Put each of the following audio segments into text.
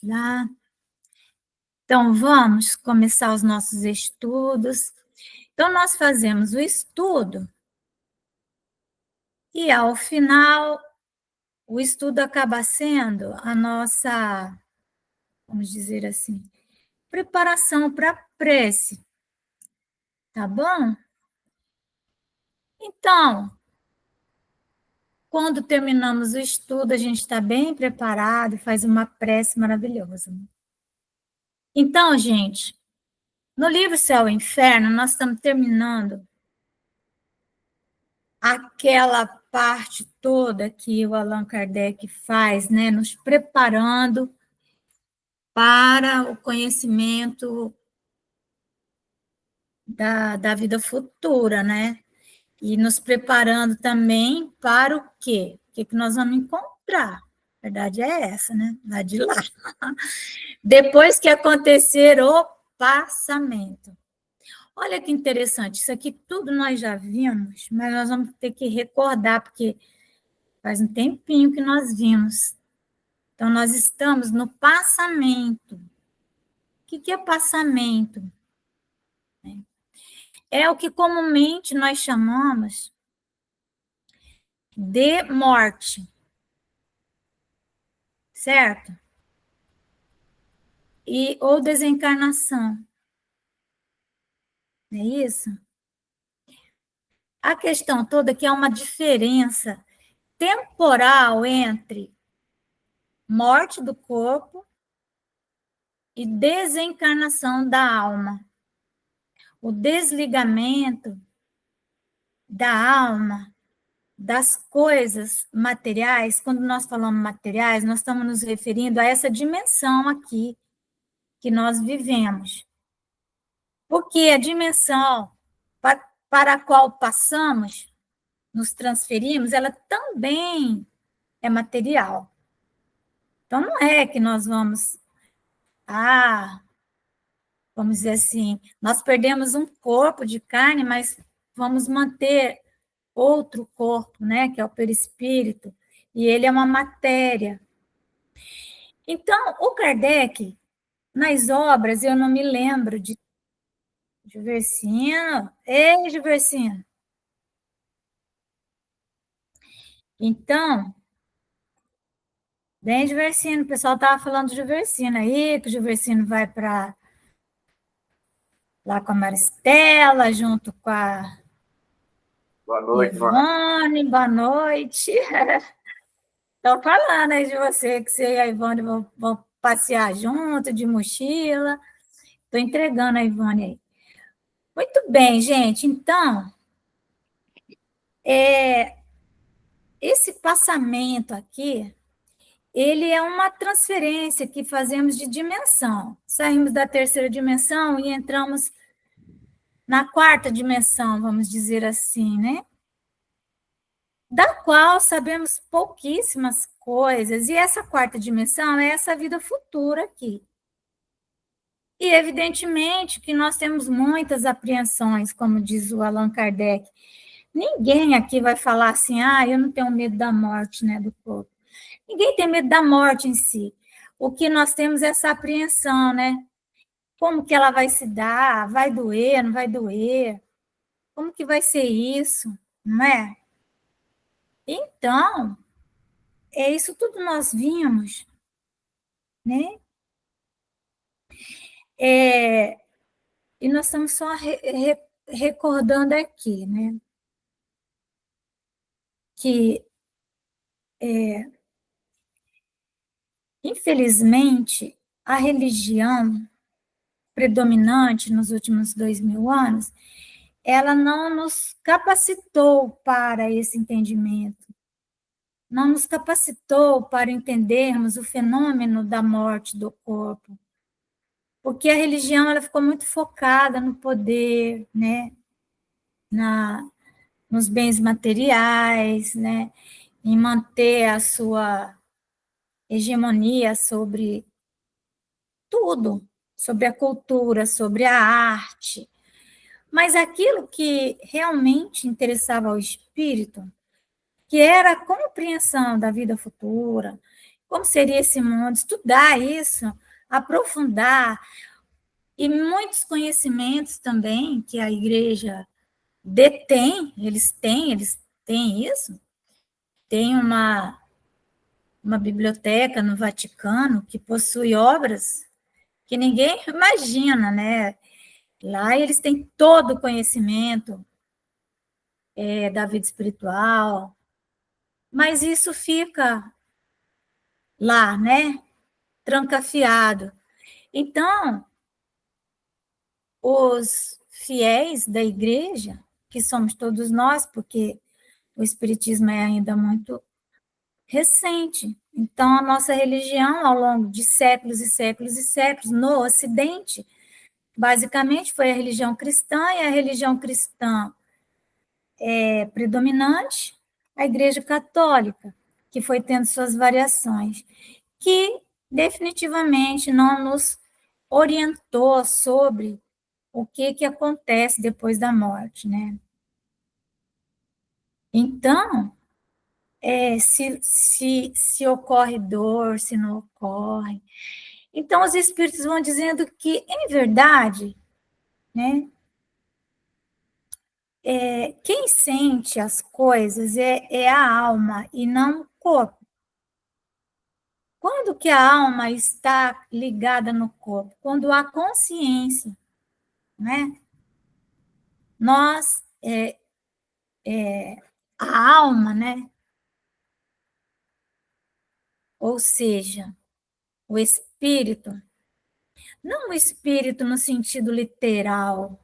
lá. Então, vamos começar os nossos estudos. Então, nós fazemos o estudo e, ao final, o estudo acaba sendo a nossa, vamos dizer assim, preparação para a prece, tá bom? Então, quando terminamos o estudo, a gente está bem preparado, faz uma prece maravilhosa. Então, gente, no livro Céu e Inferno, nós estamos terminando aquela parte toda que o Allan Kardec faz, né, nos preparando para o conhecimento da vida futura, né? E nos preparando também para o quê? O que nós vamos encontrar? A verdade é essa, né? Lá de lá. Depois que acontecer o passamento. Olha que interessante, isso aqui tudo nós já vimos, mas nós vamos ter que recordar, porque faz um tempinho que nós vimos. Então, nós estamos no passamento. O que é passamento? É o que comumente nós chamamos de morte, certo? Ou desencarnação, não é isso? A questão toda é que há uma diferença temporal entre morte do corpo e desencarnação da alma. O desligamento da alma das coisas materiais, quando nós falamos materiais, nós estamos nos referindo a essa dimensão aqui que nós vivemos. Porque a dimensão para a qual passamos, nos transferimos, ela também é material. Então, não é que nós vamos, vamos dizer assim, nós perdemos um corpo de carne, mas vamos manter outro corpo, né, que é o perispírito, e ele é uma matéria. Então, o Kardec, nas obras, eu não me lembro de Giversino. Ei, Giversino! Então, bem Giversino, o pessoal estava falando do Giversino aí, que o Giversino vai para lá com a Maristela, junto com a Boa noite, Ivone, boa noite. Estão falando aí de você, que você e a Ivone vão passear junto, de mochila. Estou entregando a Ivone aí. Muito bem, gente. Então, esse passamento aqui, ele é uma transferência que fazemos de dimensão. Saímos da terceira dimensão e entramos na quarta dimensão, vamos dizer assim, né? Da qual sabemos pouquíssimas coisas. E essa quarta dimensão é essa vida futura aqui. E, evidentemente, que nós temos muitas apreensões, como diz o Allan Kardec. Ninguém aqui vai falar assim, eu não tenho medo da morte, né, do corpo. Ninguém tem medo da morte em si. O que nós temos é essa apreensão, né? Como que ela vai se dar? Vai doer, não vai doer? Como que vai ser isso? Não é? Então, é isso tudo nós vimos, né? E nós estamos só recordando aqui, né? Que, infelizmente, a religião predominante nos últimos 2000 anos, ela não nos capacitou para esse entendimento, não nos capacitou para entendermos o fenômeno da morte do corpo, porque a religião ela ficou muito focada no poder, né, nos bens materiais, né, em manter a sua hegemonia sobre tudo, sobre a cultura, sobre a arte. Mas aquilo que realmente interessava ao espírito, que era a compreensão da vida futura, como seria esse mundo, estudar isso, aprofundar, e muitos conhecimentos também que a igreja detém, eles têm isso, tem uma biblioteca no Vaticano que possui obras que ninguém imagina, né? Lá eles têm todo o conhecimento da vida espiritual, mas isso fica lá, né? Trancafiado. Então, os fiéis da igreja, que somos todos nós, porque o espiritismo é ainda muito recente. Então, a nossa religião, ao longo de séculos e séculos e séculos, no Ocidente, basicamente foi a religião cristã, e a religião cristã é predominante, a Igreja Católica, que foi tendo suas variações, que definitivamente não nos orientou sobre o que acontece depois da morte, né? Então, se ocorre dor, se não ocorre. Então, os espíritos vão dizendo que, em verdade, né, quem sente as coisas é a alma e não o corpo. Quando que a alma está ligada no corpo? Quando há consciência, né? Nós, a alma, né? Ou seja, o espírito, não o espírito no sentido literal.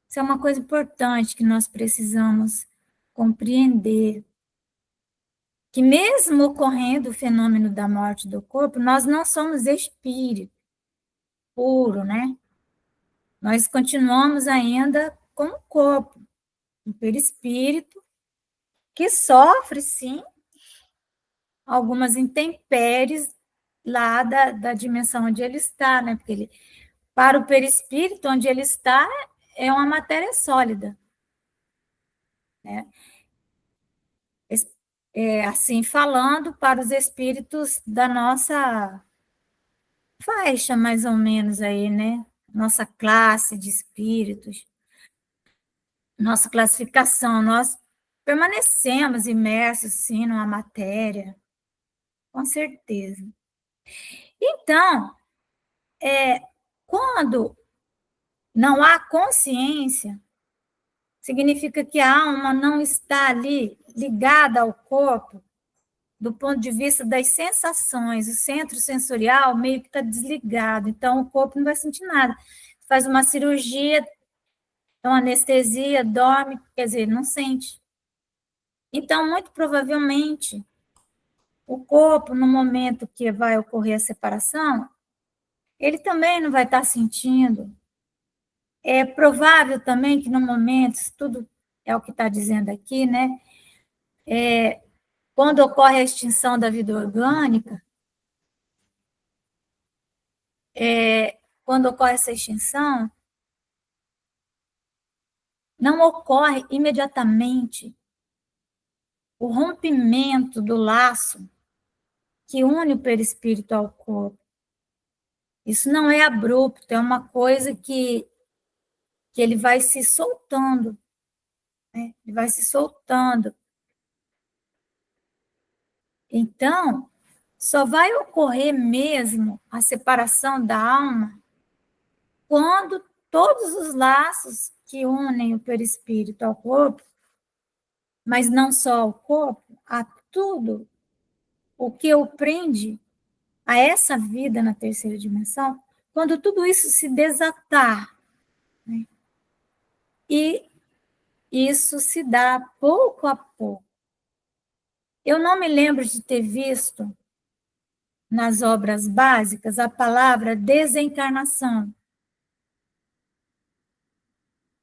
Isso é uma coisa importante que nós precisamos compreender. Que mesmo ocorrendo o fenômeno da morte do corpo, nós não somos espírito puro, né? Nós continuamos ainda com o corpo, o perispírito, que sofre, sim, algumas intempéries lá da dimensão onde ele está, né? Porque ele, para o perispírito, onde ele está, é uma matéria sólida, né? Assim falando, para os espíritos da nossa faixa, mais ou menos, aí, né? Nossa classe de espíritos, nossa classificação, nós permanecemos imersos, sim, numa matéria, com certeza. Então, quando não há consciência, significa que a alma não está ali ligada ao corpo, do ponto de vista das sensações, o centro sensorial meio que está desligado, então o corpo não vai sentir nada. Faz uma cirurgia, então anestesia, dorme, quer dizer, não sente. Então, muito provavelmente, o corpo, no momento que vai ocorrer a separação, ele também não vai estar sentindo. É provável também que no momento, isso tudo é o que está dizendo aqui, né? Quando ocorre a extinção da vida orgânica, quando ocorre essa extinção, não ocorre imediatamente o rompimento do laço que une o perispírito ao corpo. Isso não é abrupto, é uma coisa que ele vai se soltando, né? Ele vai se soltando. Então, só vai ocorrer mesmo a separação da alma quando todos os laços que unem o perispírito ao corpo, mas não só ao corpo, a tudo o que o prende a essa vida na terceira dimensão, quando tudo isso se desatar, né? E isso se dá pouco a pouco. Eu não me lembro de ter visto nas obras básicas a palavra desencarnação.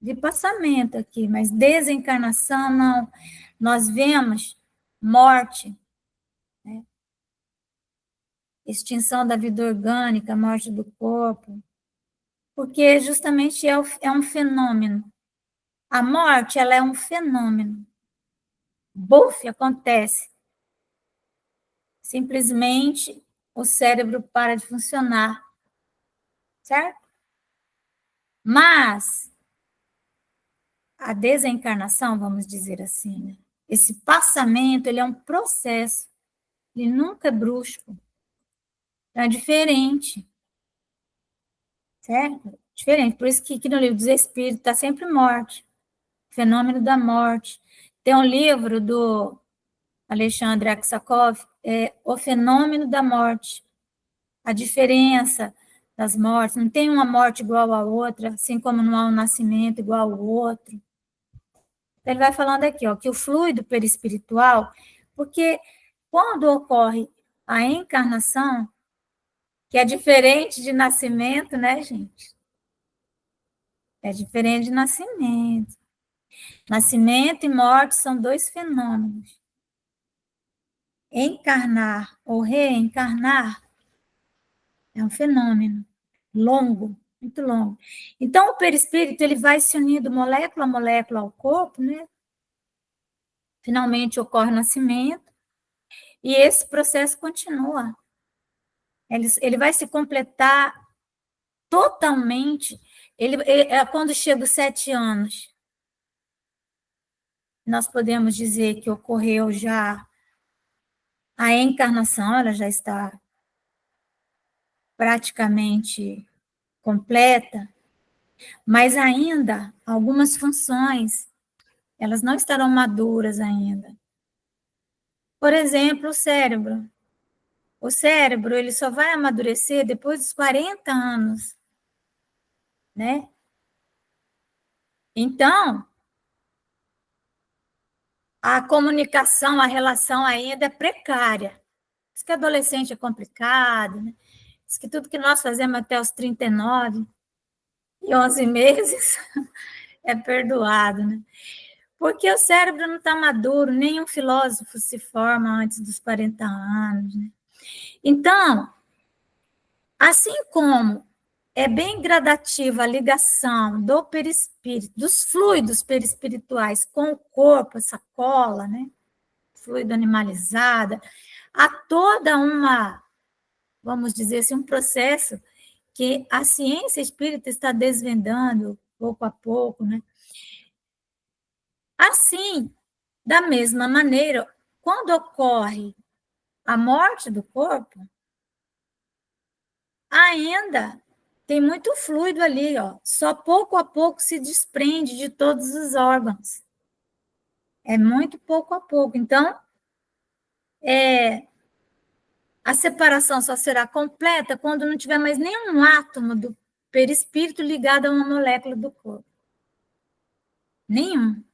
De passamento aqui, mas desencarnação não. Nós vemos morte, né? Extinção da vida orgânica, morte do corpo, porque justamente é um fenômeno. A morte, ela é um fenômeno. Buf, acontece. simplesmente o cérebro para de funcionar, certo? Mas a desencarnação, vamos dizer assim, né? Esse passamento, ele é um processo, ele nunca é brusco, é diferente, certo? Diferente, por isso que aqui no livro dos Espíritos está sempre morte, fenômeno da morte. Tem um livro do Alexandre Aksakov, O Fenômeno da Morte, a diferença das mortes, não tem uma morte igual a outra, assim como não há um nascimento igual ao outro. Então, ele vai falando aqui, ó, que o fluido perispiritual, porque quando ocorre a encarnação, que é diferente de nascimento, né, gente? É diferente de nascimento. Nascimento e morte são dois fenômenos. Encarnar ou reencarnar é um fenômeno longo, muito longo. Então, o perispírito ele vai se unindo molécula a molécula ao corpo, né? Finalmente ocorre o nascimento, e esse processo continua. Ele vai se completar totalmente. Quando chega os 7 anos, nós podemos dizer que ocorreu já a encarnação, ela já está praticamente completa, mas ainda algumas funções, elas não estarão maduras ainda. Por exemplo, o cérebro. O cérebro, ele só vai amadurecer depois dos 40 anos, né? Então, a comunicação, a relação ainda é precária. Diz que adolescente é complicado, né? Diz que tudo que nós fazemos até os 39 e 11 meses é perdoado, né? Porque o cérebro não está maduro, nenhum filósofo se forma antes dos 40 anos, né? Então, assim como é bem gradativa a ligação do perispírito, dos fluidos perispirituais com o corpo, essa cola, né? Fluido animalizada, há toda uma, vamos dizer assim, um processo que a ciência espírita está desvendando pouco a pouco, né? Assim, da mesma maneira, quando ocorre a morte do corpo, ainda tem muito fluido ali, ó. Só pouco a pouco se desprende de todos os órgãos. É muito pouco a pouco. Então, a separação só será completa quando não tiver mais nenhum átomo do perispírito ligado a uma molécula do corpo. Nenhum.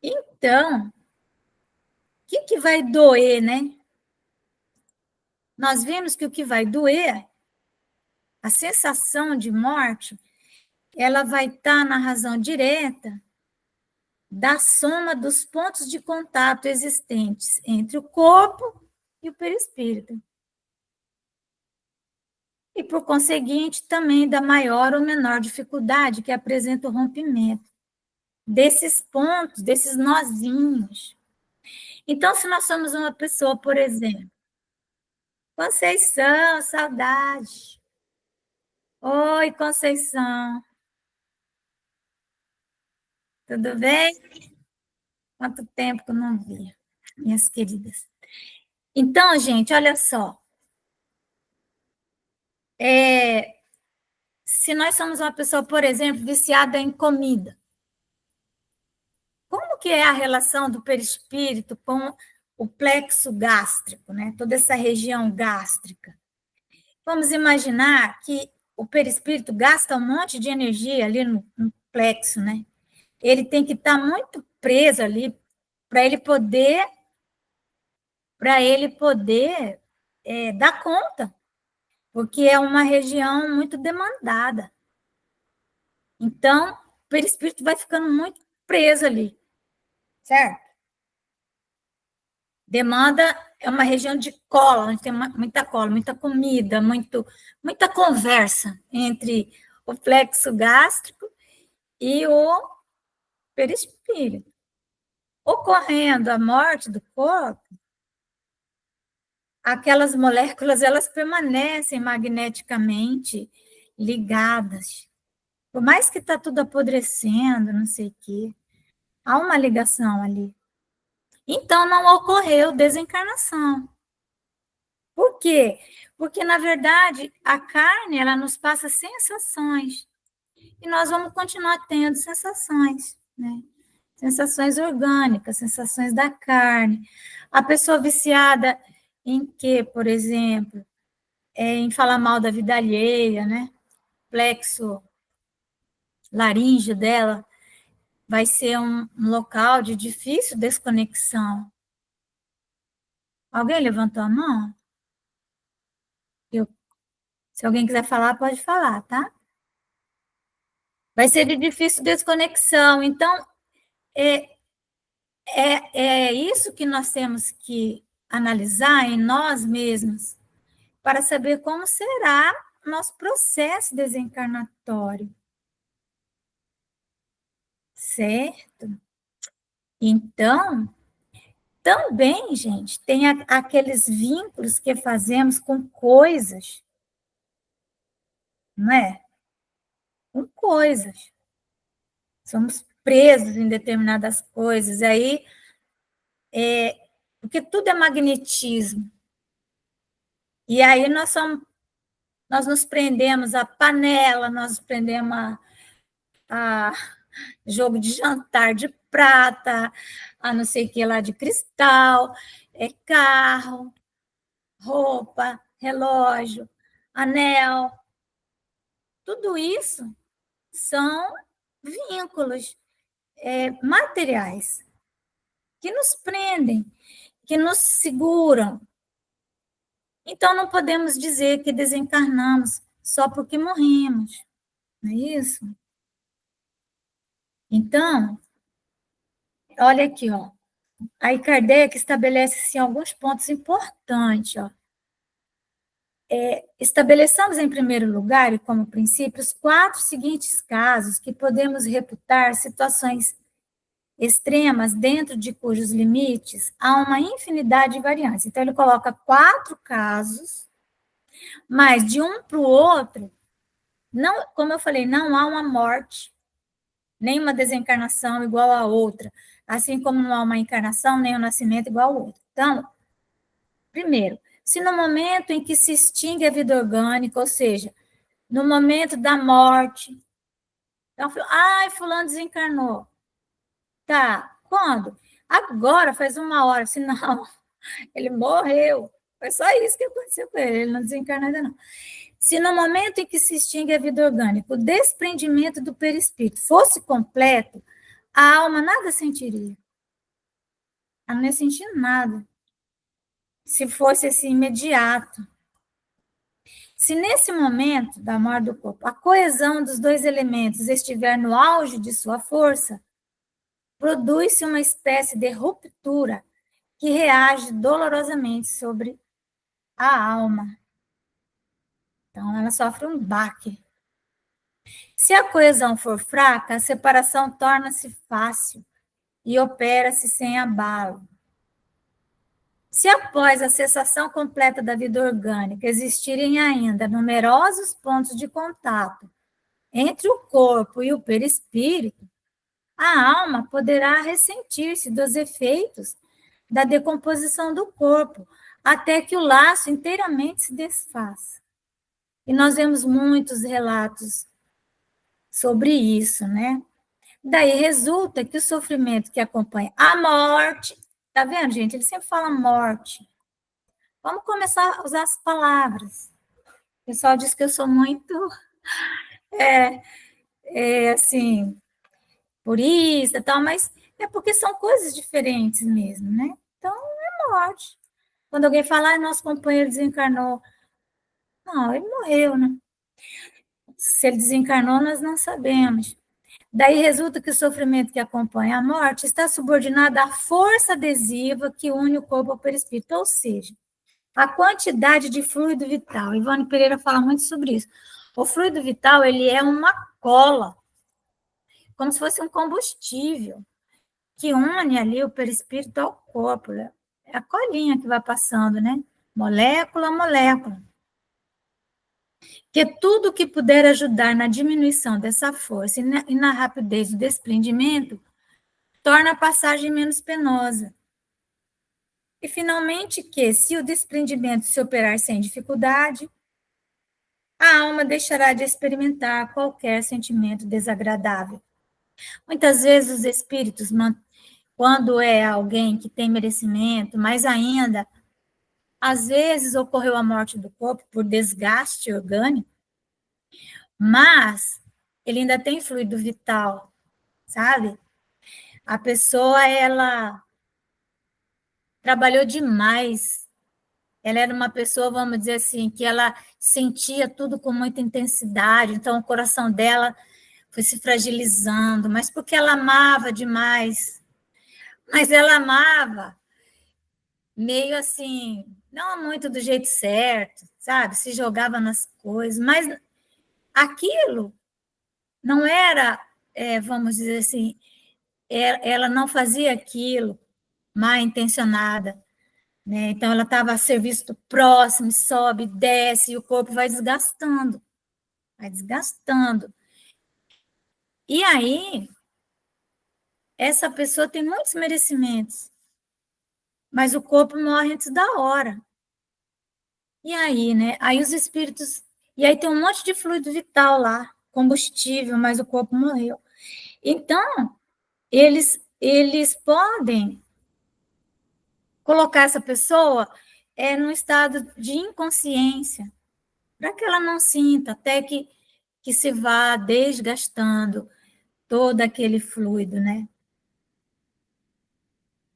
Então, o que vai doer, né? Nós vimos que o que vai doer, a sensação de morte, ela vai estar na razão direta da soma dos pontos de contato existentes entre o corpo e o perispírito. E, por conseguinte, também da maior ou menor dificuldade que apresenta o rompimento desses pontos, desses nozinhos. Então, se nós somos uma pessoa, por exemplo, Conceição, saudade. Oi, Conceição. Tudo bem? Quanto tempo que eu não via, minhas queridas. Então, gente, olha só. Se nós somos uma pessoa, por exemplo, viciada em comida, como que é a relação do perispírito com o plexo gástrico, né? Toda essa região gástrica. Vamos imaginar que o perispírito gasta um monte de energia ali no plexo, né? Ele tem que estar muito preso ali para ele poder dar conta, porque é uma região muito demandada. Então, o perispírito vai ficando muito preso ali, certo? Demanda é uma região de cola, onde tem muita cola, muita comida, muita conversa entre o plexo gástrico e o perispírito. Ocorrendo a morte do corpo, aquelas moléculas, elas permanecem magneticamente ligadas. Por mais que está tudo apodrecendo, não sei o quê, há uma ligação ali. Então, não ocorreu desencarnação. Por quê? Porque, na verdade, a carne, ela nos passa sensações. E nós vamos continuar tendo sensações, né? Sensações orgânicas, sensações da carne. A pessoa viciada em quê, por exemplo? Em falar mal da vida alheia, né? Plexo laríngeo dela vai ser um local de difícil desconexão. Alguém levantou a mão? Se alguém quiser falar, pode falar, tá? Vai ser de difícil desconexão. Então, é isso que nós temos que analisar em nós mesmos para saber como será nosso processo desencarnatório. Certo? Então, também, gente, tem aqueles vínculos que fazemos com coisas, não é? Com coisas. Somos presos em determinadas coisas. Aí, porque tudo é magnetismo. E aí nós nos prendemos à panela, nós nos prendemos a jogo de jantar de prata, a não sei o que lá de cristal, carro, roupa, relógio, anel. Tudo isso são vínculos materiais que nos prendem, que nos seguram. Então, não podemos dizer que desencarnamos só porque morremos, não é isso? Então, olha aqui, ó. Aí Kardec estabelece assim, alguns pontos importantes. Ó. Estabeleçamos, em primeiro lugar, e como princípio, os 4 seguintes casos que podemos reputar situações extremas dentro de cujos limites há uma infinidade de variantes. Então, ele coloca 4 casos, mas de um para o outro, não, como eu falei, não há uma morte, nem uma desencarnação igual a outra, assim como não há uma encarnação, nem um nascimento igual ao outro. Então, primeiro, se no momento em que se extingue a vida orgânica, ou seja, no momento da morte, então, ai, fulano desencarnou. Tá, quando? Agora, faz 1 hora, se não, ele morreu. Foi só isso que aconteceu com ele, ele não desencarnou ainda não. Se no momento em que se extingue a vida orgânica, o desprendimento do perispírito fosse completo, a alma nada sentiria. Ela não ia sentir nada. Se fosse assim, imediato. Se nesse momento da morte do corpo, a coesão dos 2 elementos estiver no auge de sua força, produz-se uma espécie de ruptura que reage dolorosamente sobre a alma. Então, ela sofre um baque. Se a coesão for fraca, a separação torna-se fácil e opera-se sem abalo. Se após a cessação completa da vida orgânica existirem ainda numerosos pontos de contato entre o corpo e o perispírito, a alma poderá ressentir-se dos efeitos da decomposição do corpo, até que o laço inteiramente se desfaça. E nós vemos muitos relatos sobre isso, né? Daí resulta que o sofrimento que acompanha a morte, tá vendo, gente? Ele sempre fala morte. Vamos começar a usar as palavras. O pessoal diz que eu sou muito, assim, purista e tal, mas é porque são coisas diferentes mesmo, né? Então, é morte. Quando alguém fala, nosso companheiro desencarnou. Não, ele morreu, né? Se ele desencarnou, nós não sabemos. Daí resulta que o sofrimento que acompanha a morte está subordinado à força adesiva que une o corpo ao perispírito, ou seja, a quantidade de fluido vital. Ivone Pereira fala muito sobre isso. O fluido vital, ele é uma cola, como se fosse um combustível, que une ali o perispírito ao corpo. Né? É a colinha que vai passando, né? molécula a molécula. Que tudo que puder ajudar na diminuição dessa força e na rapidez do desprendimento torna a passagem menos penosa. E, finalmente, que, se o desprendimento se operar sem dificuldade, a alma deixará de experimentar qualquer sentimento desagradável. Muitas vezes os espíritos, quando é alguém que tem merecimento, mais ainda, às vezes ocorreu a morte do corpo por desgaste orgânico, mas ele ainda tem fluido vital, sabe? A pessoa, ela trabalhou demais. Ela era uma pessoa, vamos dizer assim, que ela sentia tudo com muita intensidade, então o coração dela foi se fragilizando, mas porque ela amava demais. Mas ela amava meio assim, não muito do jeito certo, sabe? Se jogava nas coisas, mas aquilo não era, vamos dizer assim, ela não fazia aquilo mal intencionada, né? Então ela estava a serviço do próximo, sobe, desce, e o corpo vai desgastando, vai desgastando. E aí, essa pessoa tem muitos merecimentos, mas o corpo morre antes da hora. E aí, né? Aí os espíritos. E aí tem um monte de fluido vital lá, combustível, mas o corpo morreu. Então, eles podem colocar essa pessoa num estado de inconsciência, para que ela não sinta, até que se vá desgastando todo aquele fluido, né?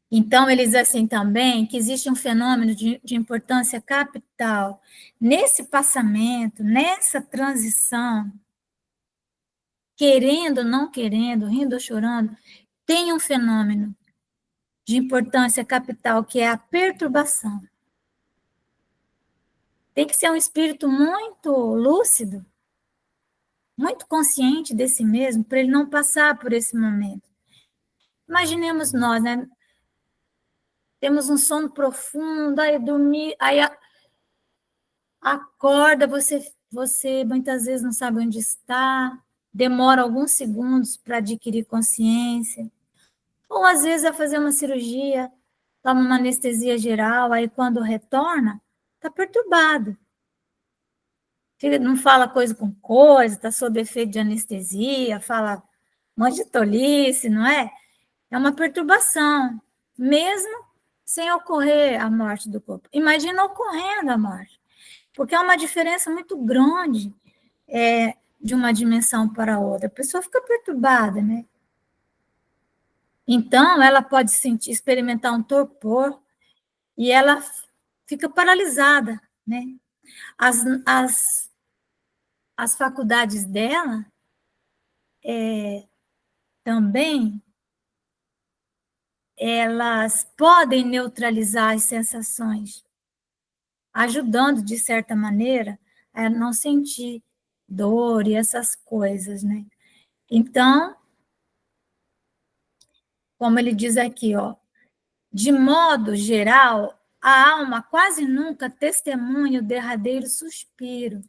Então, eles assim também, que existe um fenômeno de importância capital nesse passamento, nessa transição, querendo ou não querendo, rindo ou chorando, tem um fenômeno de importância capital, que é a perturbação. Tem que ser um espírito muito lúcido, muito consciente de si mesmo, para ele não passar por esse momento. Imaginemos nós, né? Temos um sono profundo, aí dormir, aí acorda, você muitas vezes não sabe onde está, demora alguns segundos para adquirir consciência, ou às vezes vai fazer uma cirurgia, toma uma anestesia geral, aí quando retorna, está perturbado. Não fala coisa com coisa, está sob efeito de anestesia, fala um monte de tolice, não é? É uma perturbação, mesmo sem ocorrer a morte do corpo. Imagina ocorrendo a morte, porque é uma diferença muito grande de uma dimensão para outra. A pessoa fica perturbada, né? Então, ela pode experimentar um torpor e ela fica paralisada, né? As, as, as faculdades dela também, elas podem neutralizar as sensações, ajudando, de certa maneira, a não sentir dor e essas coisas, né? Então, como ele diz aqui, ó, de modo geral, a alma quase nunca testemunha o derradeiro suspiro.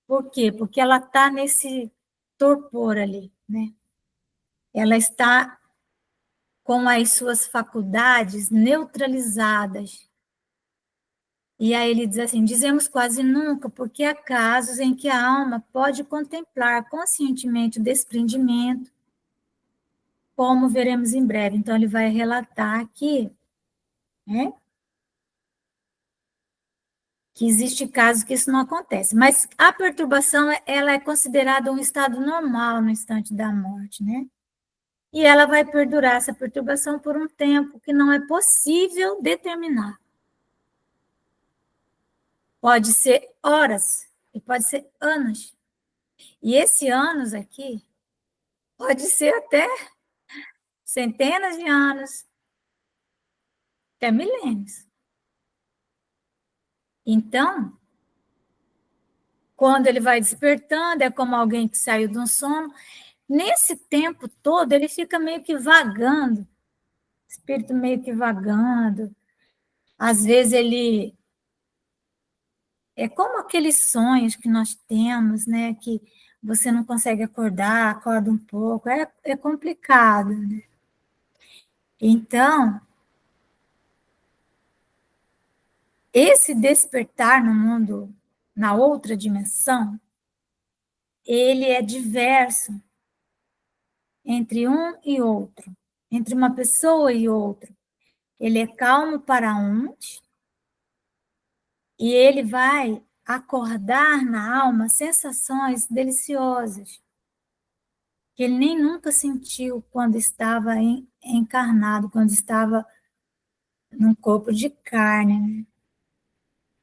Por quê? Porque ela está nesse torpor ali, né? Ela está com as suas faculdades neutralizadas. E aí ele diz assim, dizemos quase nunca, porque há casos em que a alma pode contemplar conscientemente o desprendimento, como veremos em breve. Então, ele vai relatar aqui, né, que existe casos que isso não acontece. Mas a perturbação, ela é considerada um estado normal no instante da morte, né? E ela vai perdurar essa perturbação por um tempo que não é possível determinar. Pode ser horas e pode ser anos. E esse anos aqui pode ser até centenas de anos, até milênios. Então, quando ele vai despertando, é como alguém que saiu de um sono. Nesse tempo todo, ele fica meio que vagando, espírito meio que vagando, Às vezes ele é como aqueles sonhos que nós temos, né? Que você não consegue acordar, acorda um pouco, é complicado, né? Então, esse despertar no mundo, na outra dimensão, ele é diverso entre um e outro, entre uma pessoa e outra. Ele é calmo para uns e ele vai acordar na alma sensações deliciosas que ele nem nunca sentiu quando estava encarnado, quando estava num corpo de carne. Né?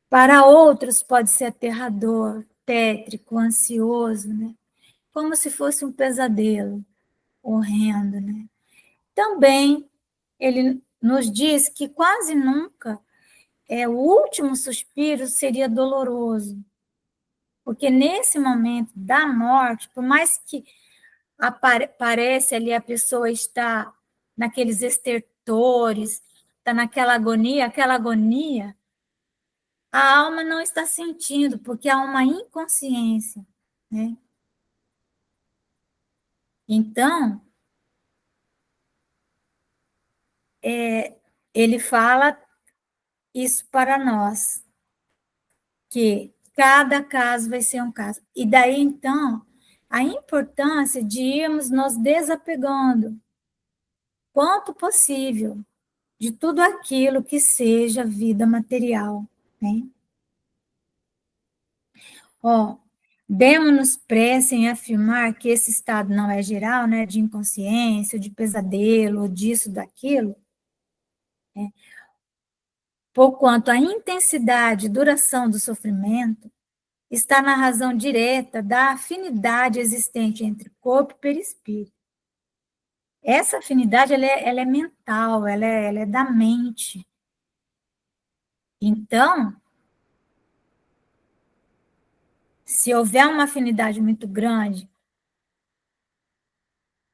Para outros pode ser aterrador, tétrico, ansioso, né? Como se fosse um pesadelo horrendo. Né? Também ele nos diz que quase nunca o último suspiro seria doloroso, porque nesse momento da morte, por mais que parece ali a pessoa está naqueles estertores, está naquela agonia, aquela agonia, a alma não está sentindo, porque há uma inconsciência, né? Então, ele fala isso para nós, que cada caso vai ser um caso. E daí, então, a importância de irmos nos desapegando, quanto possível, de tudo aquilo que seja vida material, né? Ó, demos-nos pressa em afirmar que esse estado não é geral, né, de inconsciência, de pesadelo, disso, daquilo, né? Porquanto a intensidade e duração do sofrimento está na razão direta da afinidade existente entre corpo e perispírito. Essa afinidade ela é mental, ela é da mente. Então, se houver uma afinidade muito grande,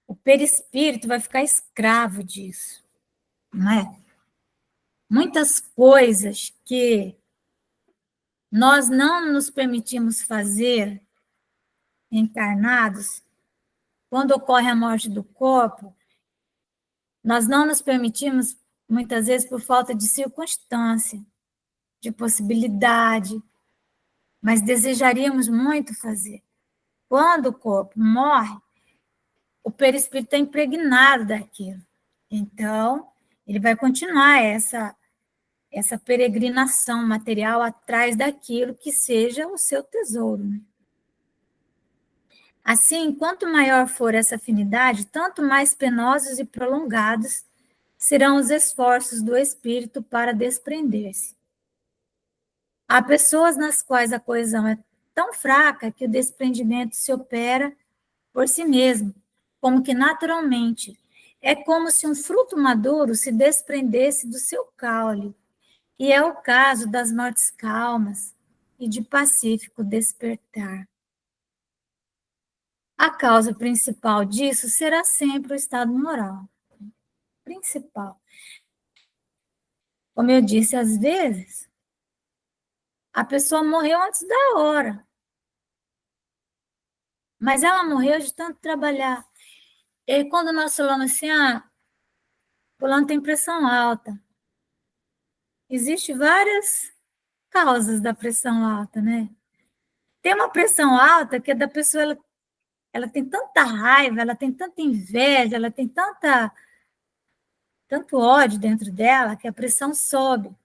o perispírito vai ficar escravo disso, não é? Muitas coisas que nós não nos permitimos fazer encarnados, quando ocorre a morte do corpo, nós não nos permitimos, muitas vezes, por falta de circunstância, de possibilidade, mas desejaríamos muito fazer. Quando o corpo morre, o perispírito está impregnado daquilo. Então, ele vai continuar essa peregrinação material atrás daquilo que seja o seu tesouro. Né? Assim, quanto maior for essa afinidade, tanto mais penosos e prolongados serão os esforços do espírito para desprender-se. Há pessoas nas quais a coesão é tão fraca que o desprendimento se opera por si mesmo, como que naturalmente. É como se um fruto maduro se desprendesse do seu caule, e é o caso das mortes calmas e de pacífico despertar. A causa principal disso será sempre o estado moral. Principal. Como eu disse, às vezes, a pessoa morreu antes da hora. Mas ela morreu de tanto trabalhar. E aí, quando nós falamos assim, fulano tem pressão alta. Existem várias causas da pressão alta, né? Tem uma pressão alta que é da pessoa, ela tem tanta raiva, ela tem tanta inveja, ela tem tanto ódio dentro dela que a pressão sobe.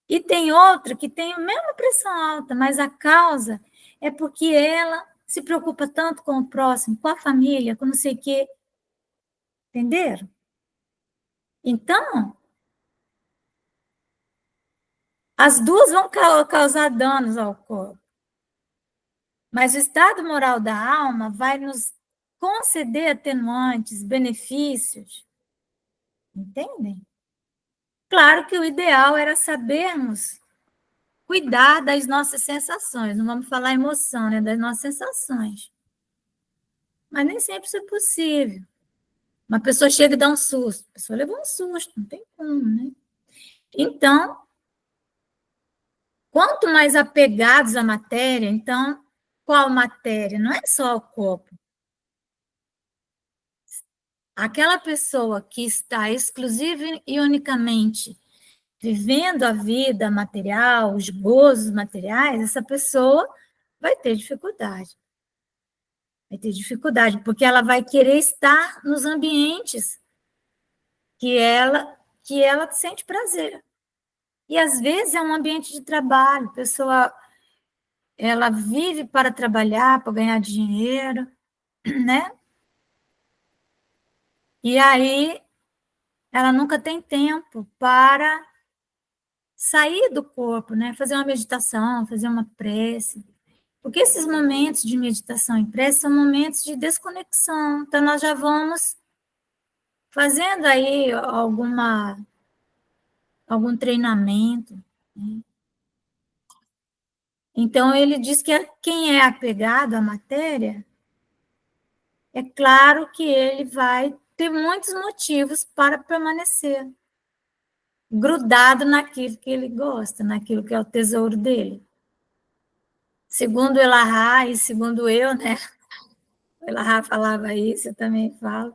E tem outra que tem a mesma pressão alta, mas a causa é porque ela se preocupa tanto com o próximo, com a família, com não sei o quê. Entenderam? Então, as duas vão causar danos ao corpo. Mas o estado moral da alma vai nos conceder atenuantes, benefícios. Entendem? Claro que o ideal era sabermos cuidar das nossas sensações. Não vamos falar emoção, né? Das nossas sensações. Mas nem sempre isso é possível. Uma pessoa chega e dá um susto. A pessoa levou um susto, não tem como, né? Então, quanto mais apegados à matéria, então, qual matéria? Não é só o corpo. Aquela pessoa que está exclusiva e unicamente vivendo a vida material, os gozos materiais, essa pessoa vai ter dificuldade. Vai ter dificuldade, porque ela vai querer estar nos ambientes que ela sente prazer. E às vezes é um ambiente de trabalho, a pessoa ela vive para trabalhar, para ganhar dinheiro, né? E aí ela nunca tem tempo para sair do corpo, né? Fazer uma meditação, fazer uma prece. Porque esses momentos de meditação e prece são momentos de desconexão. Então, nós já vamos fazendo aí algum treinamento, né? Então, ele diz que quem é apegado à matéria, é claro que ele vai ter muitos motivos para permanecer grudado naquilo que ele gosta, naquilo que é o tesouro dele. Segundo o Elahá e segundo eu, né? O Elahá falava isso, eu também falo.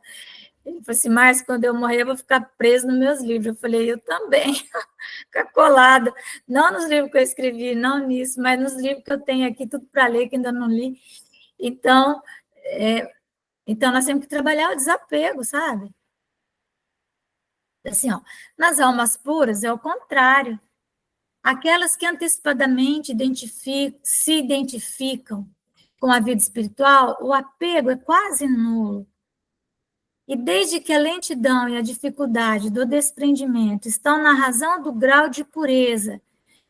Ele falou assim, Márcio, quando eu morrer, eu vou ficar preso nos meus livros. Eu falei, eu também, ficar colada. Não nos livros que eu escrevi, não nisso, mas nos livros que eu tenho aqui, tudo para ler, que ainda não li. Então, então, nós temos que trabalhar o desapego, sabe? Assim, ó, nas almas puras é o contrário. Aquelas que antecipadamente se identificam com a vida espiritual, o apego é quase nulo. E desde que a lentidão e a dificuldade do desprendimento estão na razão do grau de pureza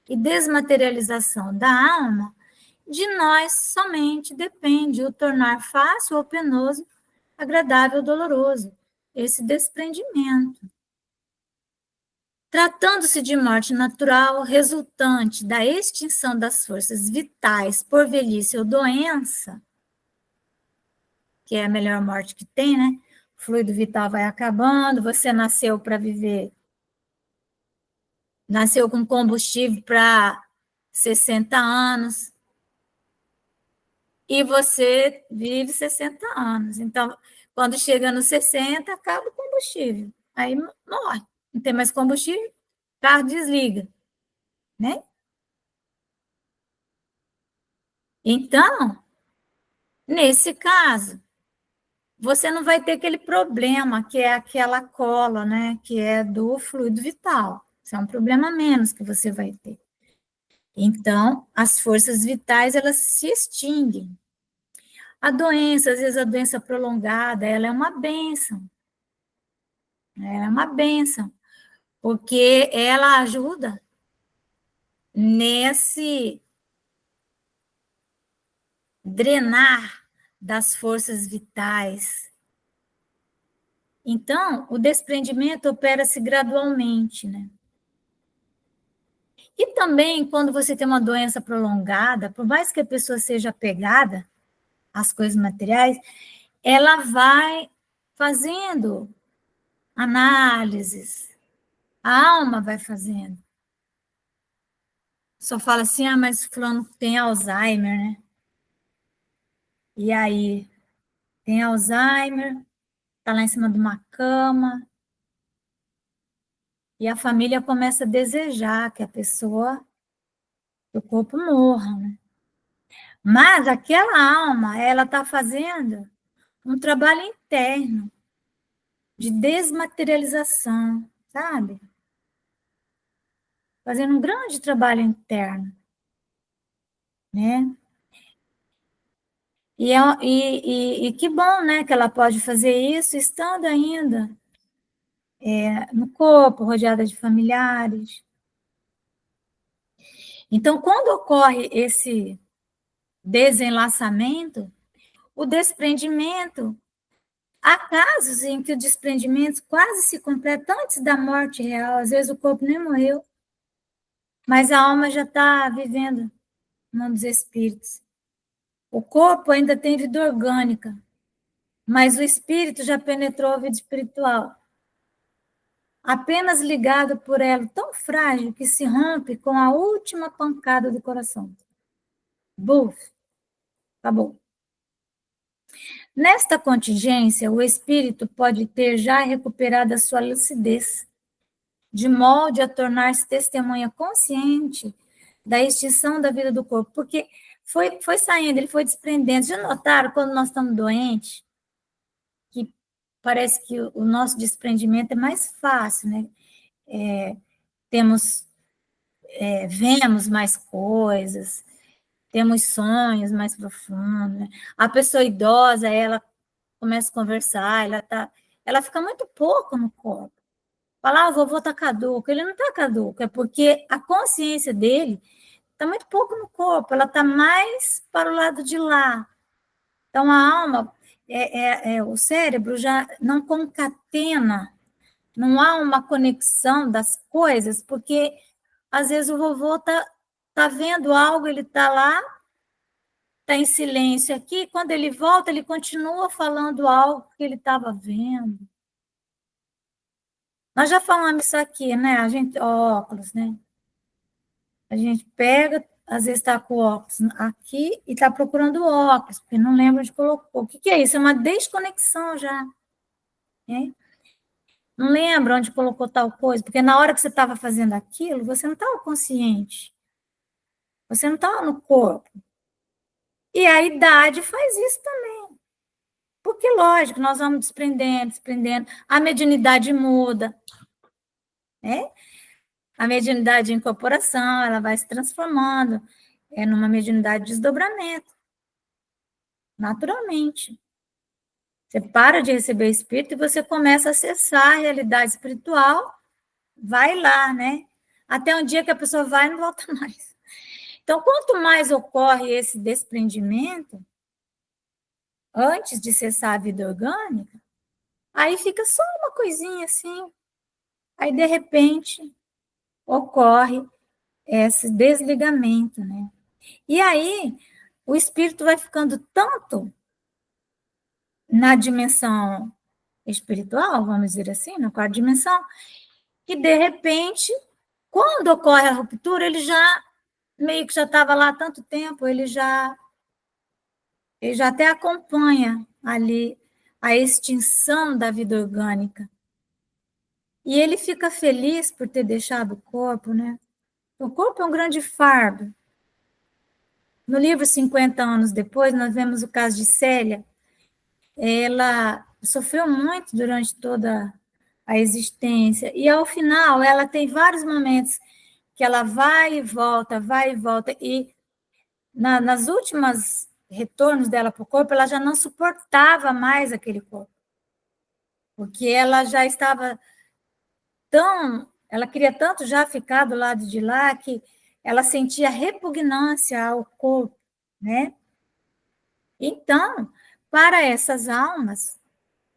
e desmaterialização da alma, de nós somente depende o tornar fácil ou penoso, agradável ou doloroso, esse desprendimento. Tratando-se de morte natural, resultante da extinção das forças vitais por velhice ou doença, que é a melhor morte que tem, né? O fluido vital vai acabando, você nasceu para viver, nasceu com combustível para 60 anos, e você vive 60 anos. Então, quando chega nos 60, acaba o combustível. Aí morre. Não tem mais combustível, o carro desliga, né? Então, nesse caso, você não vai ter aquele problema que é aquela cola, né? Que é do fluido vital. Isso é um problema a menos que você vai ter. Então, as forças vitais, elas se extinguem. A doença, às vezes a doença prolongada, ela é uma bênção. Ela é uma bênção, porque ela ajuda nesse drenar das forças vitais. Então, o desprendimento opera-se gradualmente, né? E também, quando você tem uma doença prolongada, por mais que a pessoa seja apegada às coisas materiais, ela vai fazendo análises, a alma vai fazendo. Só fala assim, ah, mas fulano tem Alzheimer, né? E aí, tem Alzheimer, tá lá em cima de uma cama, e a família começa a desejar que a pessoa, que o corpo morra, né? Mas aquela alma, ela está fazendo um trabalho interno de desmaterialização, sabe? Fazendo um grande trabalho interno, né? E que bom, né, que ela pode fazer isso estando ainda no corpo, rodeada de familiares. Então, quando ocorre esse desenlaçamento, o desprendimento, há casos em que o desprendimento quase se completa antes da morte real, às vezes o corpo nem morreu, mas a alma já está vivendo no mundo dos espíritos. O corpo ainda tem vida orgânica, mas o espírito já penetrou a vida espiritual, apenas ligado por elo tão frágil que se rompe com a última pancada do coração. Buf, acabou. Nesta contingência, o espírito pode ter já recuperado a sua lucidez, de modo a tornar-se testemunha consciente da extinção da vida do corpo, porque foi saindo, ele foi desprendendo. Já notaram quando nós estamos doentes, que parece que o nosso desprendimento é mais fácil, né? Vemos mais coisas, temos sonhos mais profundos, né? A pessoa idosa, ela começa a conversar, ela fica muito pouco no corpo. Falar, o vovô está caduco. Ele não está caduco, é porque a consciência dele está muito pouco no corpo, ela está mais para o lado de lá. Então, a alma, o cérebro já não concatena, não há uma conexão das coisas, porque às vezes o vovô tá vendo algo, ele está lá, está em silêncio aqui, quando ele volta, ele continua falando algo que ele estava vendo. Nós já falamos isso aqui, né? A gente, óculos, né? A gente pega, às vezes está com o óculos aqui e está procurando o óculos, porque não lembra onde colocou. O que é isso? É uma desconexão já. Né? Não lembra onde colocou tal coisa, porque na hora que você estava fazendo aquilo, você não estava consciente. Você não estava no corpo. E a idade faz isso também. Porque, lógico, nós vamos desprendendo, desprendendo. A mediunidade muda. Né? A mediunidade de incorporação, ela vai se transformando numa mediunidade de desdobramento. Naturalmente. Você para de receber espírito e você começa a acessar a realidade espiritual, vai lá, né? Até um dia que a pessoa vai e não volta mais. Então, quanto mais ocorre esse desprendimento, antes de cessar a vida orgânica, aí fica só uma coisinha assim, aí de repente ocorre esse desligamento, né? E aí o espírito vai ficando tanto na dimensão espiritual, vamos dizer assim, na quarta dimensão, que de repente, quando ocorre a ruptura, ele já meio que já estava lá há tanto tempo, ele já até acompanha ali a extinção da vida orgânica. E ele fica feliz por ter deixado o corpo, né? O corpo é um grande fardo. No livro 50 anos depois, nós vemos o caso de Célia. Ela sofreu muito durante toda a existência. E, ao final, ela tem vários momentos que ela vai e volta. E nas últimas retornos dela para o corpo, ela já não suportava mais aquele corpo. Porque ela já estava ela queria tanto já ficar do lado de lá que ela sentia repugnância ao corpo, né? Então, para essas almas,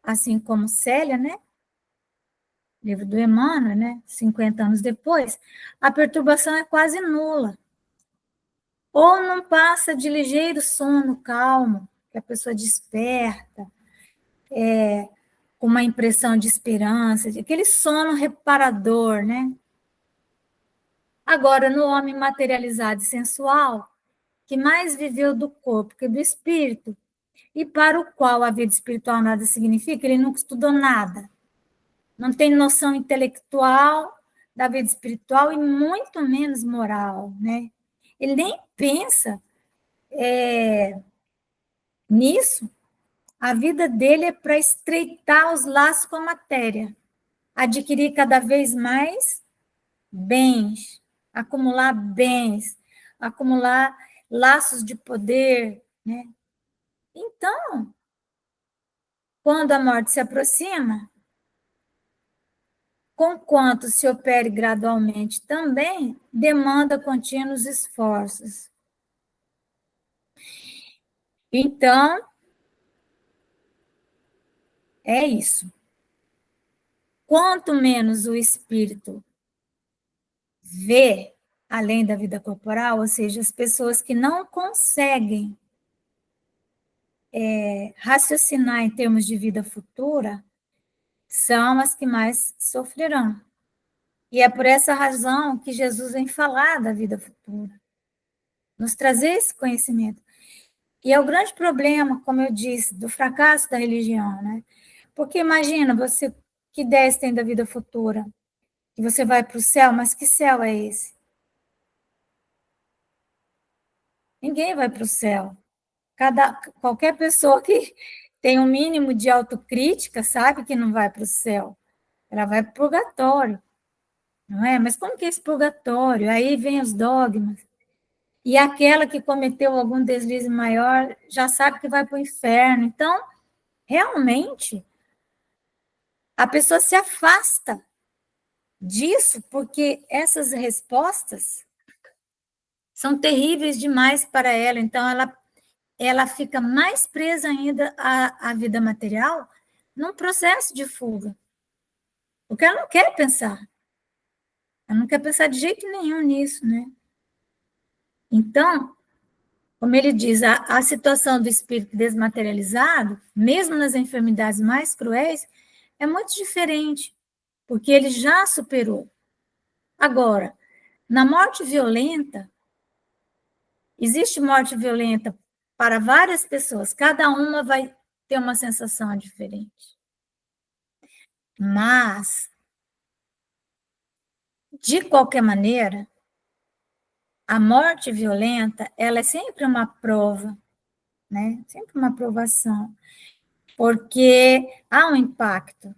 assim como Célia, né? Livro do Emmanuel, né? 50 anos depois, a perturbação é quase nula. Ou não passa de ligeiro sono calmo, que a pessoa desperta, com uma impressão de esperança, de aquele sono reparador, né? Agora, no homem materializado e sensual, que mais viveu do corpo que do espírito, e para o qual a vida espiritual nada significa, ele nunca estudou nada, não tem noção intelectual da vida espiritual e muito menos moral, né? Ele nem pensa nisso. A vida dele é para estreitar os laços com a matéria, adquirir cada vez mais bens, acumular laços de poder, né? Então, quando a morte se aproxima, conquanto se opere gradualmente também, demanda contínuos esforços. Então, é isso. Quanto menos o espírito vê além da vida corporal, ou seja, as pessoas que não conseguem raciocinar em termos de vida futura, são as que mais sofrerão. E é por essa razão que Jesus vem falar da vida futura, nos trazer esse conhecimento. E é o grande problema, como eu disse, do fracasso da religião, né? Porque imagina, você, que ideia você tem da vida futura? Que você vai para o céu, mas que céu é esse? Ninguém vai para o céu. Qualquer pessoa que tem um mínimo de autocrítica sabe que não vai para o céu. Ela vai para o purgatório, não é? Mas como que é esse purgatório? Aí vem os dogmas. E aquela que cometeu algum deslize maior já sabe que vai para o inferno. Então, realmente, a pessoa se afasta disso porque essas respostas são terríveis demais para ela. Então, ela fica mais presa ainda à vida material num processo de fuga. Porque ela não quer pensar. Ela não quer pensar de jeito nenhum nisso, né? Então, como ele diz, a situação do espírito desmaterializado, mesmo nas enfermidades mais cruéis, é muito diferente, porque ele já superou. Agora, na morte violenta, existe morte violenta para várias pessoas, cada uma vai ter uma sensação diferente. Mas, de qualquer maneira, a morte violenta, ela é sempre uma prova, né? Sempre uma provação, porque há um impacto.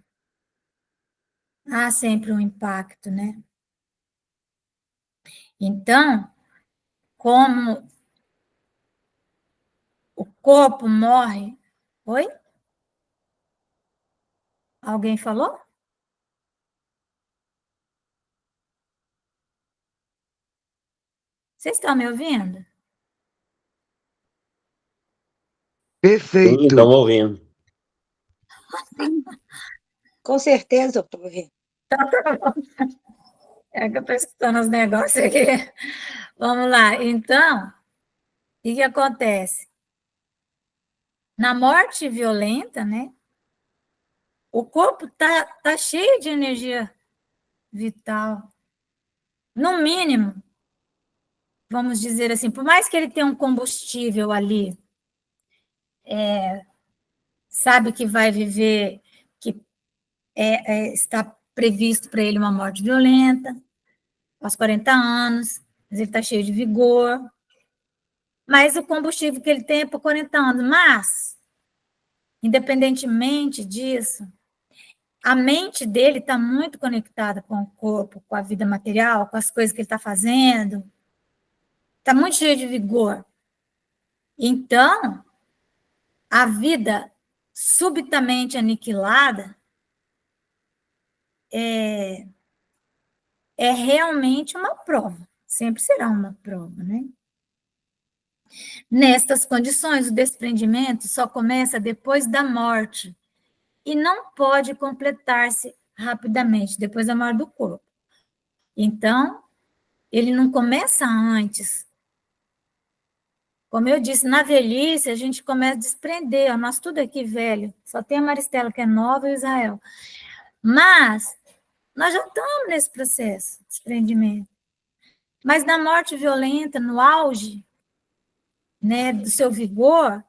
Há sempre um impacto, né? Então, como o corpo morre. Oi? Alguém falou? Vocês estão me ouvindo? Perfeito. Estamos ouvindo. Com certeza, eu estou ouvindo. É que eu estou escutando os negócios aqui. Vamos lá. Então, o que acontece? Na morte violenta, né? O corpo tá cheio de energia vital. No mínimo, vamos dizer assim, por mais que ele tenha um combustível ali, sabe que vai viver, que está previsto para ele uma morte violenta, aos 40 anos, mas ele está cheio de vigor. Mas o combustível que ele tem é por 40 anos. Mas, independentemente disso, a mente dele está muito conectada com o corpo, com a vida material, com as coisas que ele está fazendo. Está muito cheio de vigor. Então, a vida subitamente aniquilada é realmente uma prova. Sempre será uma prova, né? Nestas condições, o desprendimento só começa depois da morte e não pode completar-se rapidamente, depois da morte do corpo. Então, ele não começa antes. Como eu disse, na velhice, a gente começa a desprender. Nós tudo aqui velho, só tem a Maristela que é nova e o Israel. Mas nós já estamos nesse processo de desprendimento. Mas na morte violenta, no auge, né, do seu vigor,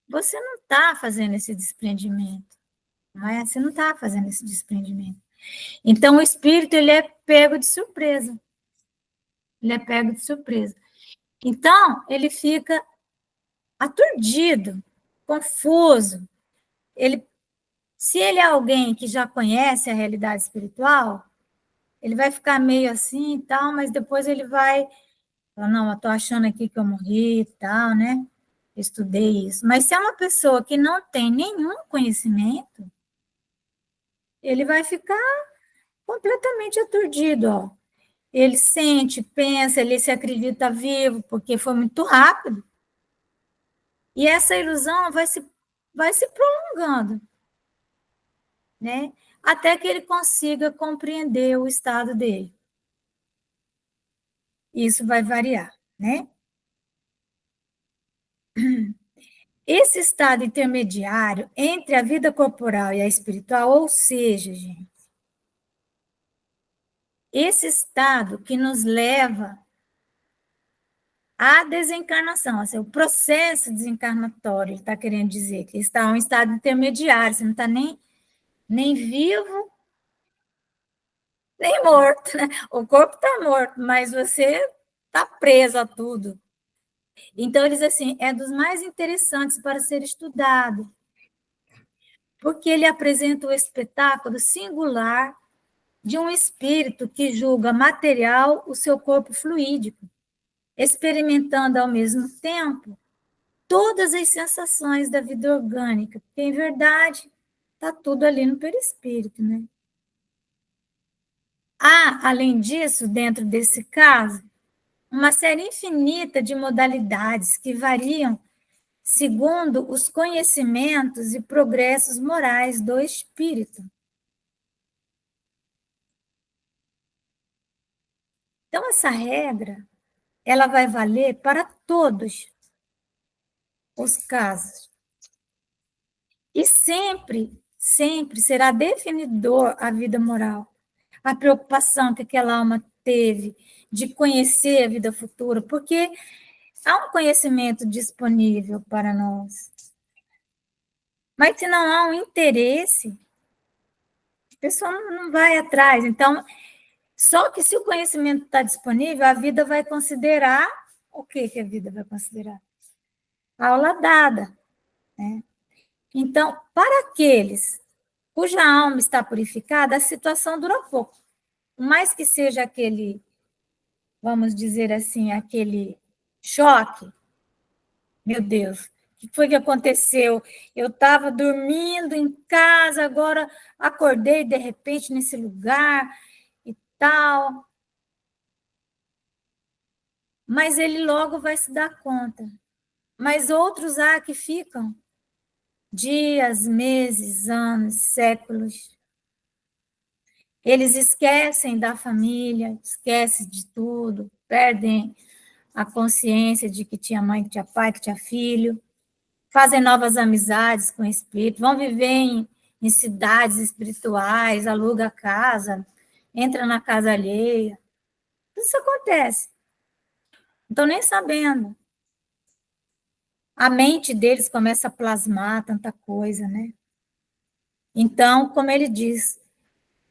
você não está fazendo esse desprendimento. Não é? Você não está fazendo esse desprendimento. Então, o espírito, ele é pego de surpresa. Ele é pego de surpresa. Então, ele fica aturdido, confuso. Se ele é alguém que já conhece a realidade espiritual, ele vai ficar meio assim e tal, mas depois ele vai falar, não, eu estou achando aqui que eu morri e tal, né? Estudei isso. Mas se é uma pessoa que não tem nenhum conhecimento, ele vai ficar completamente aturdido, ó. Ele sente, pensa, ele se acredita vivo, porque foi muito rápido. E essa ilusão vai se prolongando, né? Até que ele consiga compreender o estado dele. Isso vai variar, né? esse estado intermediário entre a vida corporal e a espiritual, ou seja, gente, esse estado que nos leva à desencarnação, assim, o processo desencarnatório, ele está querendo dizer que está em um estado intermediário, você não está nem vivo, nem morto, né? O corpo está morto, mas você está preso a tudo. Então, eles assim, é dos mais interessantes para ser estudado, porque ele apresenta o espetáculo singular de um espírito que julga material o seu corpo fluídico, experimentando ao mesmo tempo todas as sensações da vida orgânica, porque, em verdade, está tudo ali no perispírito, né? Há, além disso, dentro desse caso, uma série infinita de modalidades que variam segundo os conhecimentos e progressos morais do espírito. Então, essa regra, ela vai valer para todos os casos. E sempre será definidor a vida moral. A preocupação que aquela alma teve de conhecer a vida futura, porque há um conhecimento disponível para nós. Mas se não há um interesse, a pessoa não vai atrás. Então, só que se o conhecimento está disponível, a vida vai considerar o que a vida vai considerar? A aula dada, né? Então, para aqueles cuja alma está purificada, a situação dura pouco. Por mais que seja aquele, vamos dizer assim, aquele choque, meu Deus, o que foi que aconteceu? Eu estava dormindo em casa, agora acordei de repente nesse lugar e tal. Mas ele logo vai se dar conta. Mas outros há que ficam dias, meses, anos, séculos. Eles esquecem da família, esquecem de tudo, perdem a consciência de que tinha mãe, que tinha pai, que tinha filho, fazem novas amizades com o espírito, vão viver em cidades espirituais, aluga casa, entra na casa alheia. Tudo isso acontece. Não estão nem sabendo. A mente deles começa a plasmar tanta coisa, né? Então, como ele diz,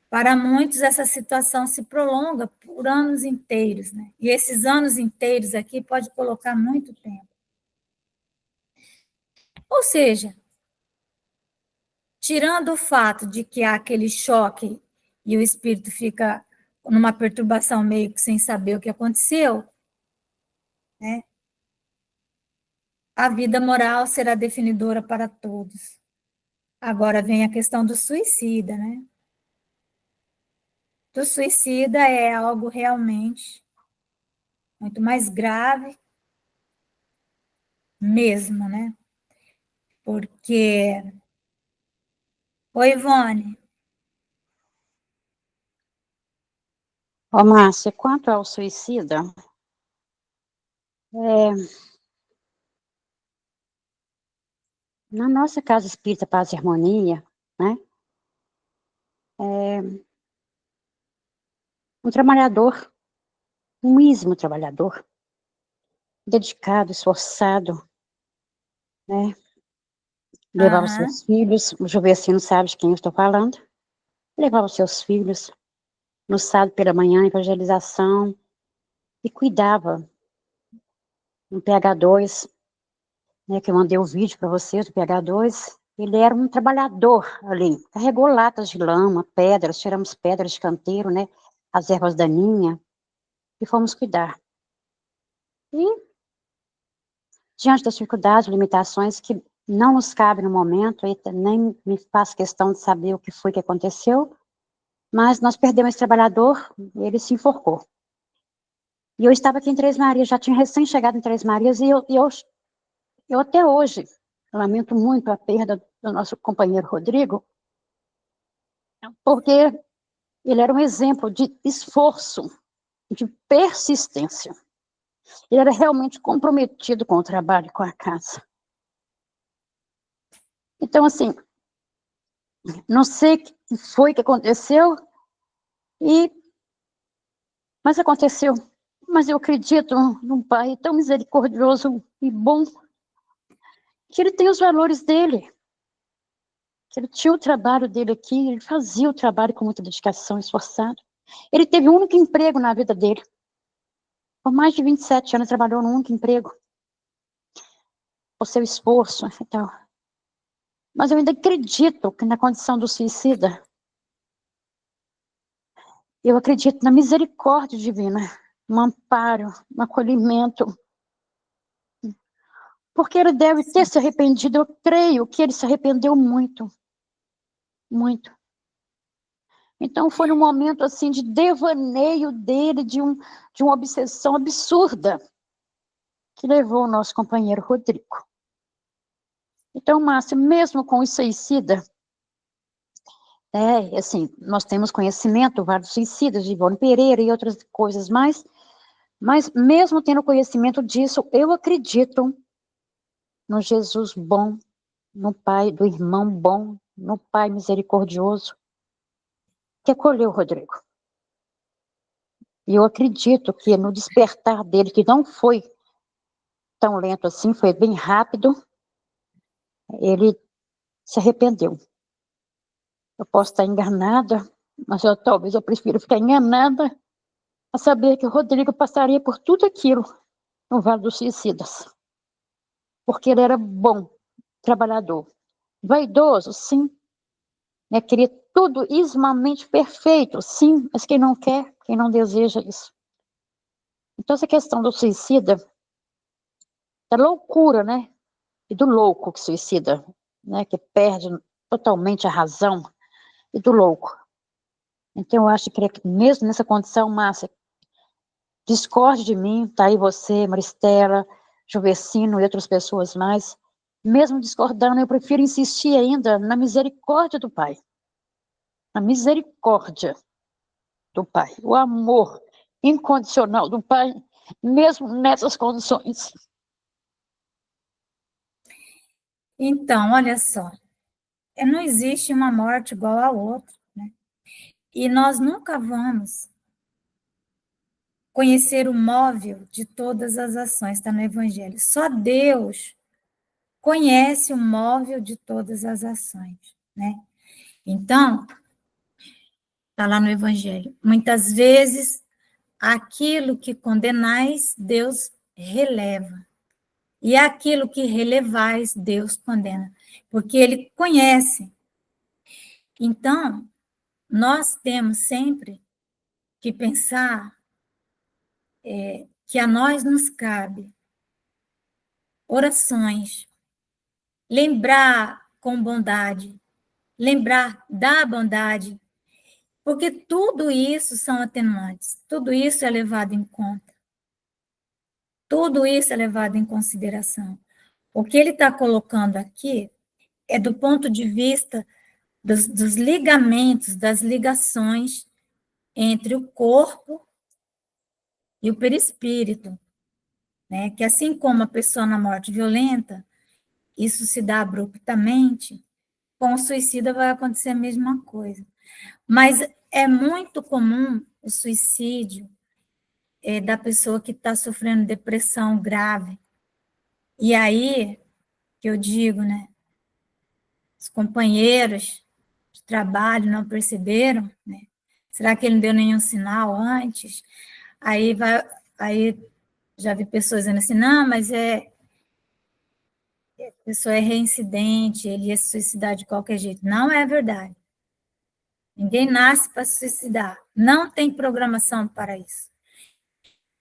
para muitos essa situação se prolonga por anos inteiros, né? E esses anos inteiros aqui pode colocar muito tempo. Ou seja, tirando o fato de que há aquele choque e o espírito fica numa perturbação meio que sem saber o que aconteceu, né? A vida moral será definidora para todos. Agora vem a questão do suicida, né? Do suicida é algo realmente muito mais grave mesmo, né? Porque... Oi, Ivone. Ô, Márcia, quanto ao suicida, na nossa Casa Espírita Paz e Harmonia, né, um trabalhador, um ísimo trabalhador, dedicado, esforçado, né, levava os seus filhos, o Juvecino sabe de quem eu estou falando, levava os seus filhos no sábado pela manhã, evangelização, e cuidava no PH2, né, que eu mandei o vídeo para vocês do PH2, ele era um trabalhador ali, carregou latas de lama, pedras, tiramos pedras de canteiro, né, as ervas daninhas, e fomos cuidar. E, diante das dificuldades, limitações que não nos cabem no momento, e nem me faz questão de saber o que foi que aconteceu, mas nós perdemos esse trabalhador, ele se enforcou. E eu estava aqui em Três Marias, já tinha recém-chegado em Três Marias, e eu até hoje lamento muito a perda do nosso companheiro Rodrigo, porque ele era um exemplo de esforço, de persistência. Ele era realmente comprometido com o trabalho e com a casa. Então, assim, não sei o que foi que aconteceu, mas aconteceu. Mas eu acredito num Pai tão misericordioso e bom, que ele tem os valores dele, que ele tinha o trabalho dele aqui, ele fazia o trabalho com muita dedicação, esforçado. Ele teve um único emprego na vida dele. Por mais de 27 anos, trabalhou num único emprego, por seu esforço e tal. Mas eu ainda acredito que na condição do suicida, eu acredito na misericórdia divina, no amparo, no acolhimento. Porque ele deve ter se arrependido, eu creio que ele se arrependeu muito, muito. Então foi um momento assim de devaneio dele, de uma obsessão absurda, que levou o nosso companheiro Rodrigo. Então, Márcia, mesmo com o suicida, assim, nós temos conhecimento, vários suicidas, de Ivone Pereira e outras coisas mais, mas mesmo tendo conhecimento disso, eu acredito no Jesus bom, no Pai do irmão bom, no Pai misericordioso, que acolheu o Rodrigo. E eu acredito que no despertar dele, que não foi tão lento assim, foi bem rápido, ele se arrependeu. Eu posso estar enganada, mas talvez eu prefiro ficar enganada a saber que o Rodrigo passaria por tudo aquilo no Vale dos Suicidas. Porque ele era bom, trabalhador. Vaidoso, sim. Né? Queria tudo ismamente perfeito, sim, mas quem não quer, quem não deseja isso. Então, essa questão do suicida, da loucura, né? E do louco que suicida, né? Que perde totalmente a razão, e do louco. Então, eu acho que mesmo nessa condição, Márcia, discorde de mim, tá aí você, Maristela, Juvecino e outras pessoas mais, mesmo discordando, eu prefiro insistir ainda na misericórdia do Pai. Na misericórdia do Pai, o amor incondicional do Pai, mesmo nessas condições. Então, olha só, não existe uma morte igual a outra, né? E nós nunca vamos conhecer o móvel de todas as ações, está no Evangelho. Só Deus conhece o móvel de todas as ações, né? Então, está lá no Evangelho. Muitas vezes, aquilo que condenais, Deus releva. E aquilo que relevais, Deus condena. Porque Ele conhece. Então, nós temos sempre que pensar que a nós nos cabe orações, lembrar com bondade, lembrar da bondade, porque tudo isso são atenuantes, tudo isso é levado em conta, tudo isso é levado em consideração. O que ele está colocando aqui é do ponto de vista dos ligamentos, das ligações entre o corpo e o perispírito, né? Que assim como a pessoa na morte violenta, isso se dá abruptamente, com o suicida vai acontecer a mesma coisa. Mas é muito comum o suicídio da pessoa que está sofrendo depressão grave. E aí, que eu digo, né? Os companheiros de trabalho não perceberam, né? Será que ele não deu nenhum sinal antes? Aí já vi pessoas dizendo assim, não, mas a pessoa é reincidente, ele ia se suicidar de qualquer jeito. Não é verdade. Ninguém nasce para se suicidar. Não tem programação para isso.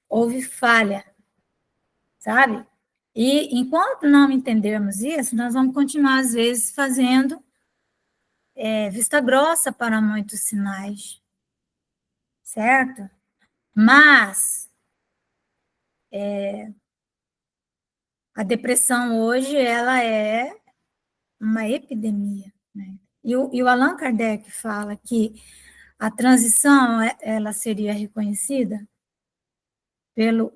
Houve falha, sabe? E enquanto não entendermos isso, nós vamos continuar, às vezes, fazendo vista grossa para muitos sinais, certo? Mas a depressão hoje, ela é uma epidemia, né? E o Allan Kardec fala que a transição, ela seria reconhecida pelo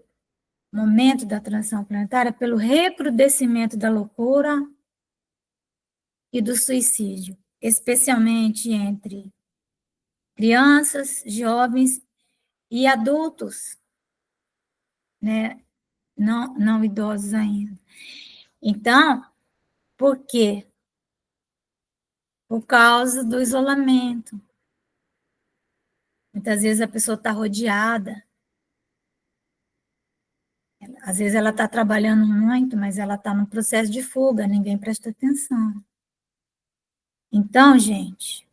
momento da transição planetária pelo recrudescimento da loucura e do suicídio, especialmente entre crianças, jovens e adultos, né? Não idosos ainda. Então, por quê? Por causa do isolamento. Muitas vezes a pessoa está rodeada, às vezes ela está trabalhando muito, mas ela está num processo de fuga, ninguém presta atenção. Então, gente,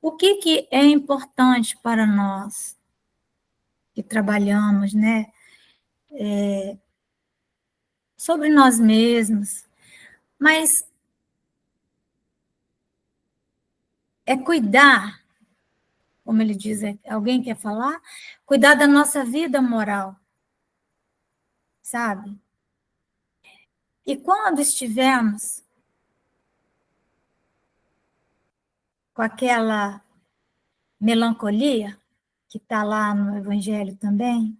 o que é importante para nós que trabalhamos, né? Sobre nós mesmos, mas é cuidar, como ele diz, alguém quer falar? Cuidar da nossa vida moral, sabe? E quando estivermos com aquela melancolia, que está lá no Evangelho também,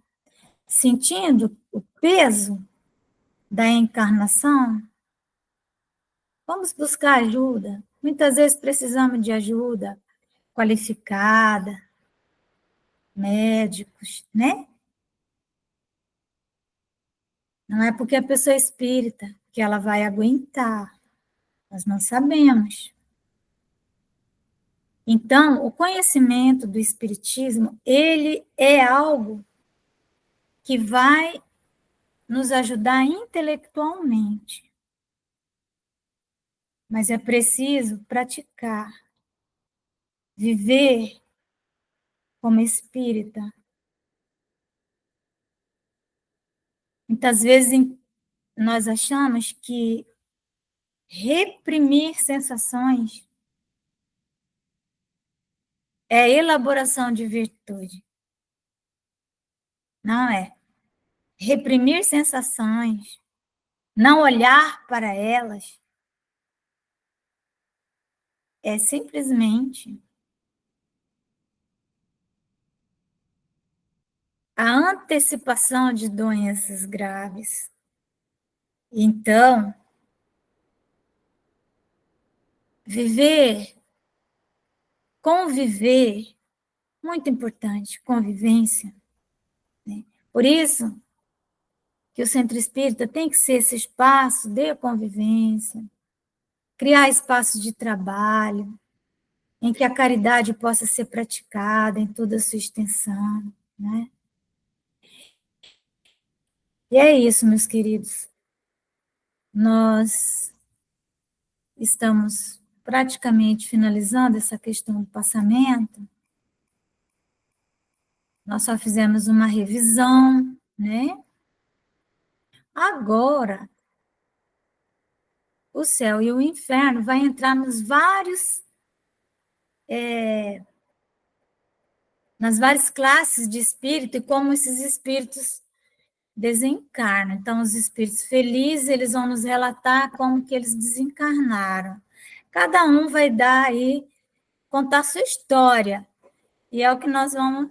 sentindo o peso da encarnação, vamos buscar ajuda. Muitas vezes precisamos de ajuda qualificada, médicos, né? Não é porque a pessoa é espírita que ela vai aguentar. Nós não sabemos. Então, o conhecimento do espiritismo, ele é algo que vai nos ajudar intelectualmente. Mas é preciso praticar, viver como espírita. Muitas vezes nós achamos que reprimir sensações é elaboração de virtude. Não é. Reprimir sensações, não olhar para elas, é simplesmente a antecipação de doenças graves. Então, viver, conviver, muito importante, convivência, né? Por isso que o centro espírita tem que ser esse espaço de convivência, criar espaços de trabalho, em que a caridade possa ser praticada em toda a sua extensão, né? E é isso, meus queridos. Nós estamos praticamente finalizando essa questão do passamento. Nós só fizemos uma revisão, né? Agora, o céu e o inferno vai entrar nas várias classes de espírito e como esses espíritos desencarnam. Então, os espíritos felizes, eles vão nos relatar como que eles desencarnaram. Cada um vai dar aí, contar sua história. E é o que nós vamos,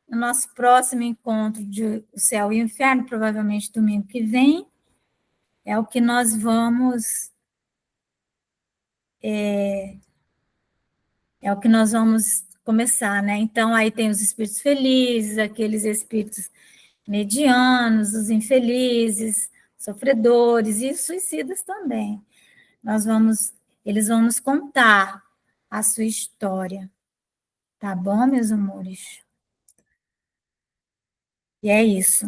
no nosso próximo encontro de O Céu e o Inferno, provavelmente domingo que vem, é o que nós vamos começar, né? Então, aí tem os espíritos felizes, aqueles espíritos medianos, os infelizes, sofredores e suicidas também. Eles vão nos contar a sua história. Tá bom, meus amores? E é isso.